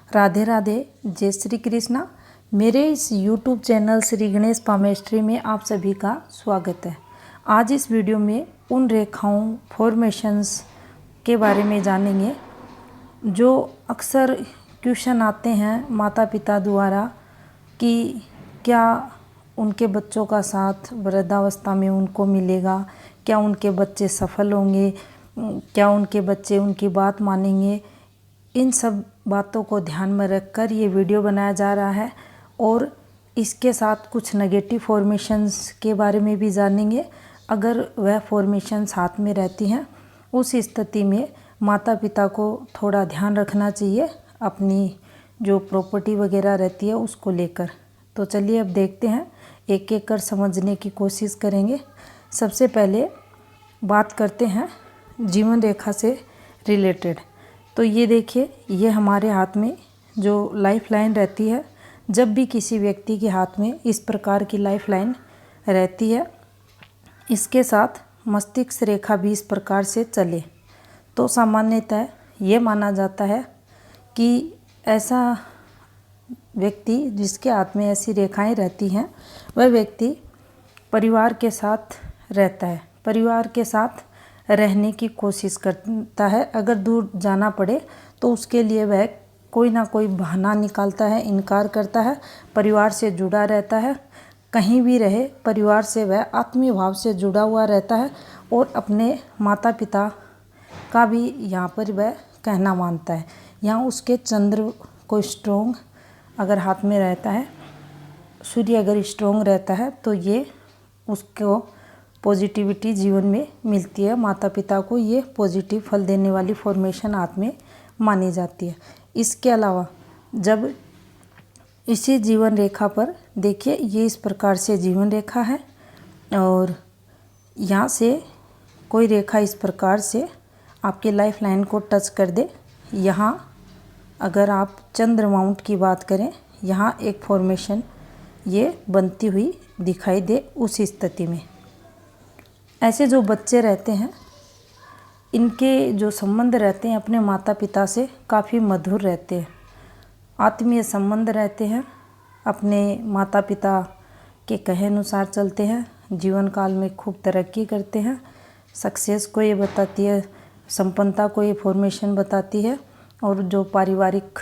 राधे राधे, जय श्री कृष्णा। मेरे इस YouTube channel Shri Ganesh palmistry में आप सभी का स्वागत है। आज इस वीडियो में उन रेखाओं फॉर्मेशंस के बारे में जानेंगे जो अक्सर क्वेश्चन आते हैं माता पिता द्वारा कि क्या उनके बच्चों का साथ वृद्धावस्था में उनको मिलेगा, क्या उनके बच्चे सफल होंगे, क्या उनके बच्चे उनकी बात मानेंगे। इन सब बातों को ध्यान में रखकर ये वीडियो बनाया जा रहा है और इसके साथ कुछ नेगेटिव फॉर्मेशंस के बारे में भी जानेंगे। अगर वह फॉर्मेशंस हाथ में रहती हैं उस स्थिति में माता पिता को थोड़ा ध्यान रखना चाहिए अपनी जो प्रॉपर्टी वगैरह रहती है उसको लेकर। तो चलिए अब देखते हैं, एक एक कर समझने की कोशिश करेंगे। सबसे पहले बात करते हैं जीवन रेखा से रिलेटेड। तो ये देखिए, ये हमारे हाथ में जो लाइफ लाइन रहती है, जब भी किसी व्यक्ति के हाथ में इस प्रकार की लाइफ लाइन रहती है, इसके साथ मस्तिष्क रेखा भी इस प्रकार से चले तो सामान्यतः ये माना जाता है कि ऐसा व्यक्ति जिसके हाथ में ऐसी रेखाएं रहती हैं वह व्यक्ति परिवार के साथ रहता है, परिवार के साथ रहने की कोशिश करता है। अगर दूर जाना पड़े तो उसके लिए वह कोई ना कोई बहाना निकालता है, इनकार करता है, परिवार से जुड़ा रहता है। कहीं भी रहे परिवार से वह आत्मीय भाव से जुड़ा हुआ रहता है और अपने माता पिता का भी यहाँ पर वह कहना मानता है। यहाँ उसके चंद्र को स्ट्रोंग अगर हाथ में रहता है, सूर्य अगर स्ट्रोंग रहता है तो ये उसको पॉजिटिविटी जीवन में मिलती है। माता पिता को ये पॉजिटिव फल देने वाली फॉर्मेशन हाथ में मानी जाती है। इसके अलावा जब इसी जीवन रेखा पर देखिए, ये इस प्रकार से जीवन रेखा है और यहाँ से कोई रेखा इस प्रकार से आपकी लाइफ लाइन को टच कर दे। यहाँ अगर आप चंद्र माउंट की बात करें, यहाँ एक फॉर्मेशन ये बनती हुई दिखाई दे। उस स्थिति में ऐसे जो बच्चे रहते हैं इनके जो संबंध रहते हैं अपने माता पिता से काफ़ी मधुर रहते हैं, आत्मीय संबंध रहते हैं, अपने माता पिता के कहे अनुसार चलते हैं, जीवन काल में खूब तरक्की करते हैं। सक्सेस को ये बताती है, संपन्नता को ये फॉर्मेशन बताती है और जो पारिवारिक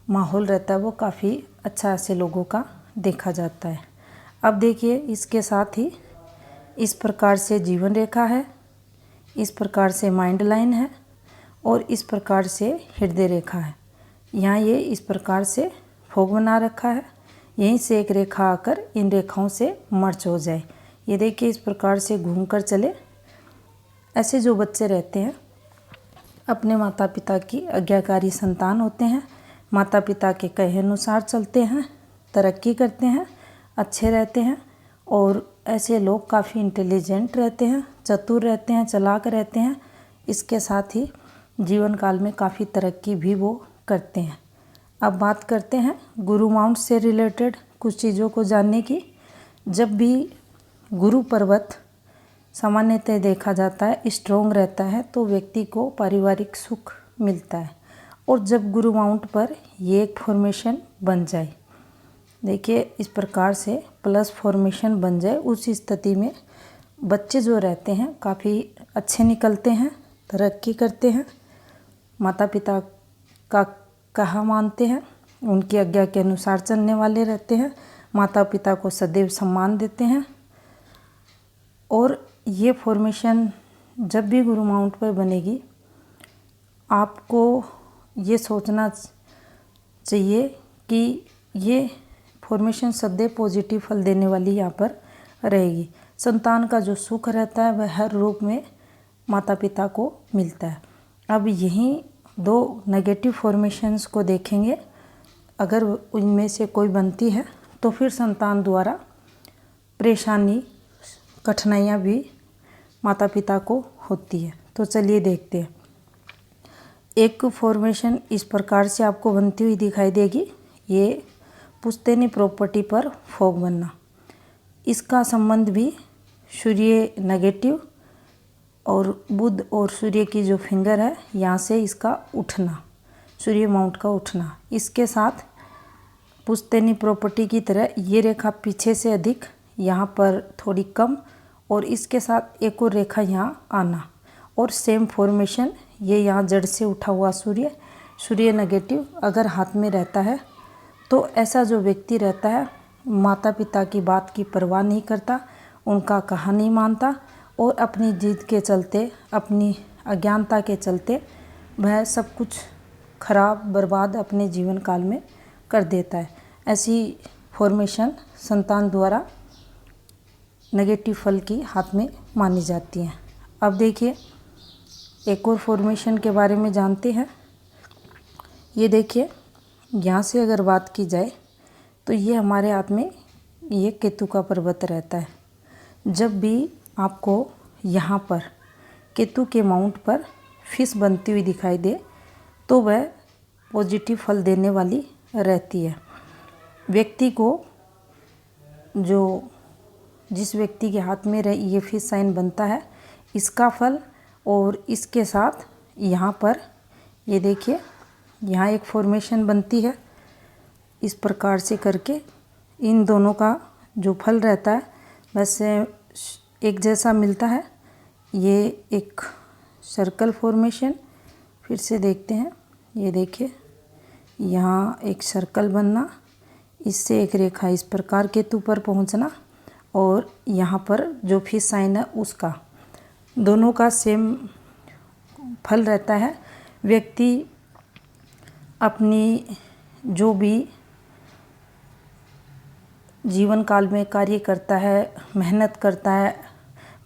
माहौल रहता है वो काफ़ी अच्छा ऐसे लोगों का देखा जाता है। अब देखिए, इसके साथ ही इस प्रकार से जीवन रेखा है, इस प्रकार से माइंड लाइन है और इस प्रकार से हृदय रेखा है। यहाँ ये इस प्रकार से फोग बना रखा है, यहीं से एक रेखा आकर इन रेखाओं से मर्ज हो जाए। ये देखिए, इस प्रकार से घूमकर चले। ऐसे जो बच्चे रहते हैं अपने माता पिता की आज्ञाकारी संतान होते हैं, माता पिता के कहे अनुसार चलते हैं, तरक्की करते हैं, अच्छे रहते हैं और ऐसे लोग काफ़ी इंटेलिजेंट रहते हैं, चतुर रहते हैं, चालाक रहते हैं। इसके साथ ही जीवन काल में काफ़ी तरक्की भी वो करते हैं। अब बात करते हैं गुरु माउंट से रिलेटेड कुछ चीज़ों को जानने की। जब भी गुरु पर्वत सामान्यतः देखा जाता है स्ट्रोंग रहता है तो व्यक्ति को पारिवारिक सुख मिलता है। और जब गुरु माउंट पर ये एक फॉर्मेशन बन जाए, देखिए इस प्रकार से प्लस फॉर्मेशन बन जाए, उस स्थिति में बच्चे जो रहते हैं काफ़ी अच्छे निकलते हैं, तरक्की करते हैं, माता पिता का कहा मानते हैं, उनकी आज्ञा के अनुसार चलने वाले रहते हैं, माता पिता को सदैव सम्मान देते हैं। और ये फॉर्मेशन जब भी गुरु माउंट पर बनेगी आपको ये सोचना चाहिए कि ये फॉर्मेशन सदैव पॉजिटिव फल देने वाली यहाँ पर रहेगी। संतान का जो सुख रहता है वह हर रूप में माता पिता को मिलता है। अब यहीं दो नेगेटिव फॉर्मेशंस को देखेंगे। अगर उनमें से कोई बनती है तो फिर संतान द्वारा परेशानी, कठिनाइयाँ भी माता पिता को होती है। तो चलिए देखते हैं। एक फॉर्मेशन इस प्रकार से आपको बनती हुई दिखाई देगी, ये पुश्तैनी प्रॉपर्टी पर फोग बनना। इसका संबंध भी सूर्य नेगेटिव और बुध और सूर्य की जो फिंगर है यहाँ से इसका उठना, सूर्य माउंट का उठना। इसके साथ पुश्तैनी प्रॉपर्टी की तरह ये रेखा पीछे से अधिक, यहाँ पर थोड़ी कम, और इसके साथ एक और रेखा यहाँ आना, और सेम फॉर्मेशन ये यहाँ जड़ से उठा हुआ सूर्य नेगेटिव अगर हाथ में रहता है तो ऐसा जो व्यक्ति रहता है माता पिता की बात की परवाह नहीं करता, उनका कहा नहीं मानता, और अपनी जिद के चलते, अपनी अज्ञानता के चलते वह सब कुछ खराब बर्बाद अपने जीवन काल में कर देता है। ऐसी फॉर्मेशन संतान द्वारा नेगेटिव फल की हाथ में मानी जाती है। अब देखिए एक और फॉर्मेशन के बारे में जानते हैं। ये देखिए यहाँ से अगर बात की जाए तो ये हमारे हाथ में ये केतु का पर्वत रहता है। जब भी आपको यहाँ पर केतु के माउंट पर फिश बनती हुई दिखाई दे तो वह पॉजिटिव फल देने वाली रहती है। व्यक्ति को जिस व्यक्ति के हाथ में ये फिश साइन बनता है इसका फल, और इसके साथ यहाँ पर ये देखिए यहाँ एक फॉर्मेशन बनती है इस प्रकार से करके, इन दोनों का जो फल रहता है वैसे एक जैसा मिलता है। ये एक सर्कल फॉर्मेशन फिर से देखते हैं। ये देखिए यहाँ एक सर्कल बनना, इससे एक रेखा इस प्रकार केतु पर पहुँचना, और यहाँ पर जो फिश साइन है उसका, दोनों का सेम फल रहता है। व्यक्ति अपनी जो भी जीवन काल में कार्य करता है, मेहनत करता है,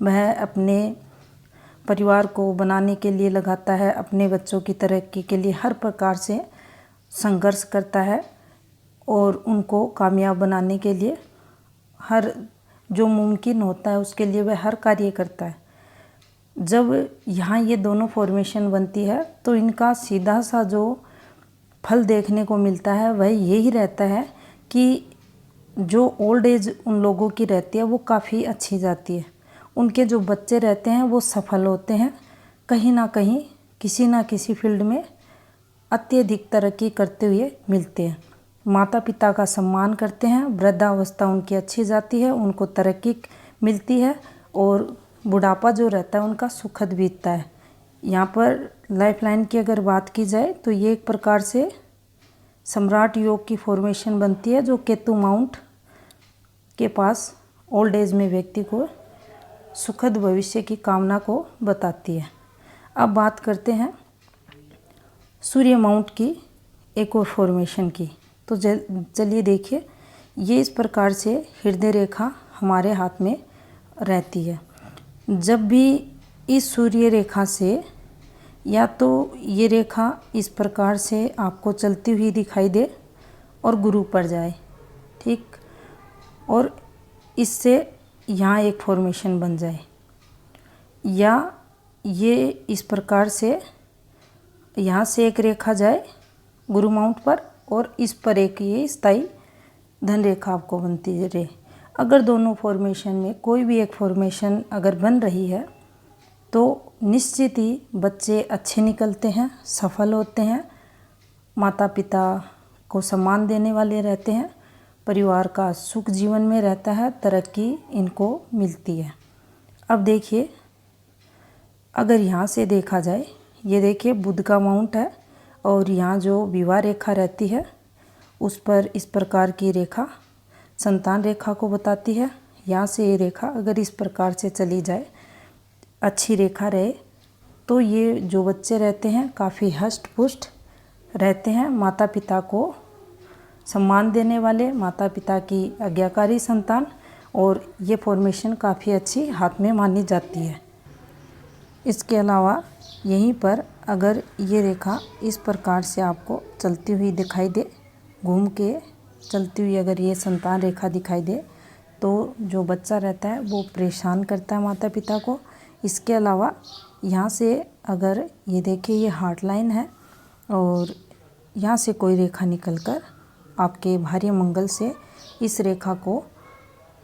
वह अपने परिवार को बनाने के लिए लगाता है, अपने बच्चों की तरक्की के लिए हर प्रकार से संघर्ष करता है, और उनको कामयाब बनाने के लिए हर जो मुमकिन होता है उसके लिए वह हर कार्य करता है। जब यहाँ ये दोनों फॉर्मेशन बनती है तो इनका सीधा सा जो फल देखने को मिलता है वह यही रहता है कि जो ओल्ड एज उन लोगों की रहती है वो काफ़ी अच्छी जाती है। उनके जो बच्चे रहते हैं वो सफल होते हैं, कहीं ना कहीं किसी ना किसी फील्ड में अत्यधिक तरक्की करते हुए मिलते हैं। माता पिता का सम्मान करते हैं, वृद्धावस्था उनकी अच्छी जाती है, उनको तरक्की मिलती है, और बुढ़ापा जो रहता है उनका सुखद बीतता है। यहाँ पर लाइफ लाइन की अगर बात की जाए तो ये एक प्रकार से सम्राट योग की फॉर्मेशन बनती है जो केतु माउंट के पास ओल्ड एज में व्यक्ति को सुखद भविष्य की कामना को बताती है। अब बात करते हैं सूर्य माउंट की एक और फॉर्मेशन की। तो चलिए देखिए, ये इस प्रकार से हृदय रेखा हमारे हाथ में रहती है। जब भी इस सूर्य रेखा से या तो ये रेखा इस प्रकार से आपको चलती हुई दिखाई दे और गुरु पर जाए, ठीक, और इससे यहाँ एक फॉर्मेशन बन जाए, या ये इस प्रकार से यहाँ से एक रेखा जाए गुरु माउंट पर और इस पर एक ये स्थायी धन रेखा आपको बनती रहे। अगर दोनों फॉर्मेशन में कोई भी एक फॉर्मेशन अगर बन रही है तो निश्चित ही बच्चे अच्छे निकलते हैं, सफल होते हैं, माता पिता को सम्मान देने वाले रहते हैं, परिवार का सुख जीवन में रहता है, तरक्की इनको मिलती है। अब देखिए अगर यहाँ से देखा जाए, ये देखिए बुध का माउंट है और यहाँ जो विवाह रेखा रहती है उस पर इस प्रकार की रेखा संतान रेखा को बताती है। यहाँ से ये रेखा अगर इस प्रकार से चली जाए, अच्छी रेखा रहे, तो ये जो बच्चे रहते हैं काफ़ी हष्ट पुष्ट रहते हैं, माता पिता को सम्मान देने वाले, माता पिता की आज्ञाकारी संतान, और ये फॉर्मेशन काफ़ी अच्छी हाथ में मानी जाती है। इसके अलावा यहीं पर अगर ये रेखा इस प्रकार से आपको चलती हुई दिखाई दे, घूम के चलती हुई अगर ये संतान रेखा दिखाई दे, तो जो बच्चा रहता है वो परेशान करता है माता पिता को। इसके अलावा यहाँ से अगर ये देखिए ये हार्ट लाइन है और यहाँ से कोई रेखा निकलकर आपके भार्य मंगल से इस रेखा को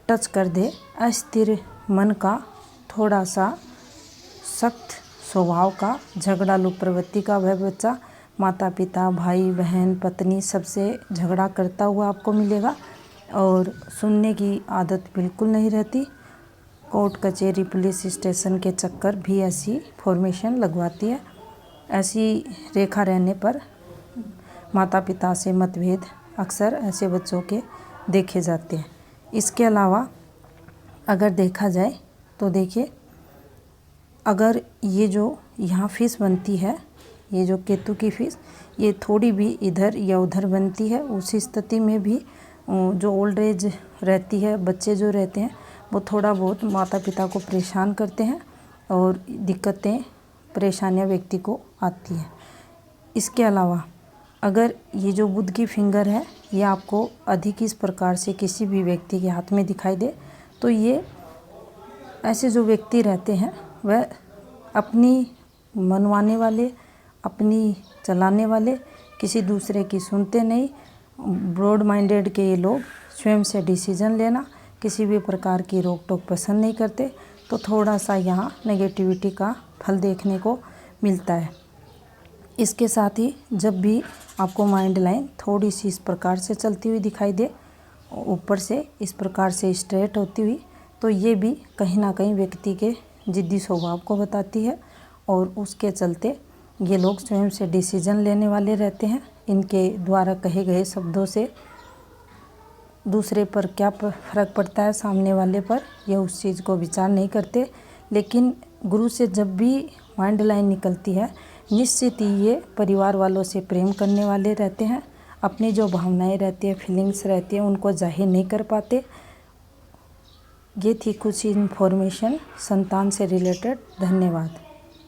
टच कर दे, अस्थिर मन का, थोड़ा सा सख्त स्वभाव का, झगड़ालू प्रवृत्ति का वह बच्चा माता पिता, भाई बहन, पत्नी सबसे झगड़ा करता हुआ आपको मिलेगा और सुनने की आदत बिल्कुल नहीं रहती। कोर्ट कचहरी पुलिस स्टेशन के चक्कर भी ऐसी फॉर्मेशन लगवाती है। ऐसी रेखा रहने पर माता पिता से मतभेद अक्सर ऐसे बच्चों के देखे जाते हैं। इसके अलावा अगर देखा जाए तो देखिए, अगर ये जो यहाँ फिश बनती है, ये जो केतु की फिश, ये थोड़ी भी इधर या उधर बनती है, उस स्थिति में भी जो ओल्ड एज रहती है, बच्चे जो रहते हैं वो थोड़ा बहुत माता पिता को परेशान करते हैं और दिक्कतें परेशानियां व्यक्ति को आती हैं। इसके अलावा अगर ये जो बुध की फिंगर है ये आपको अधिक इस प्रकार से किसी भी व्यक्ति के हाथ में दिखाई दे तो ये ऐसे जो व्यक्ति रहते हैं वह अपनी मनवाने वाले, अपनी चलाने वाले, किसी दूसरे की सुनते नहीं, ब्रॉड माइंडेड के ये लोग स्वयं से डिसीजन लेना, किसी भी प्रकार की रोक टोक पसंद नहीं करते। तो थोड़ा सा यहाँ नेगेटिविटी का फल देखने को मिलता है। इसके साथ ही जब भी आपको माइंड लाइन थोड़ी सी इस प्रकार से चलती हुई दिखाई दे, ऊपर से इस प्रकार से स्ट्रेट होती हुई, तो ये भी कहीं ना कहीं व्यक्ति के जिद्दी स्वभाव को बताती है और उसके चलते ये लोग स्वयं से डिसीजन लेने वाले रहते हैं। इनके द्वारा कहे गए शब्दों से दूसरे पर क्या फ़र्क पड़ता है, सामने वाले पर, यह उस चीज़ को विचार नहीं करते। लेकिन गुरु से जब भी माइंड लाइन निकलती है, निश्चित ही ये परिवार वालों से प्रेम करने वाले रहते हैं। अपनी जो भावनाएं रहती है, फीलिंग्स रहती है, उनको जाहिर नहीं कर पाते। ये थी कुछ इन्फॉर्मेशन संतान से रिलेटेड। धन्यवाद।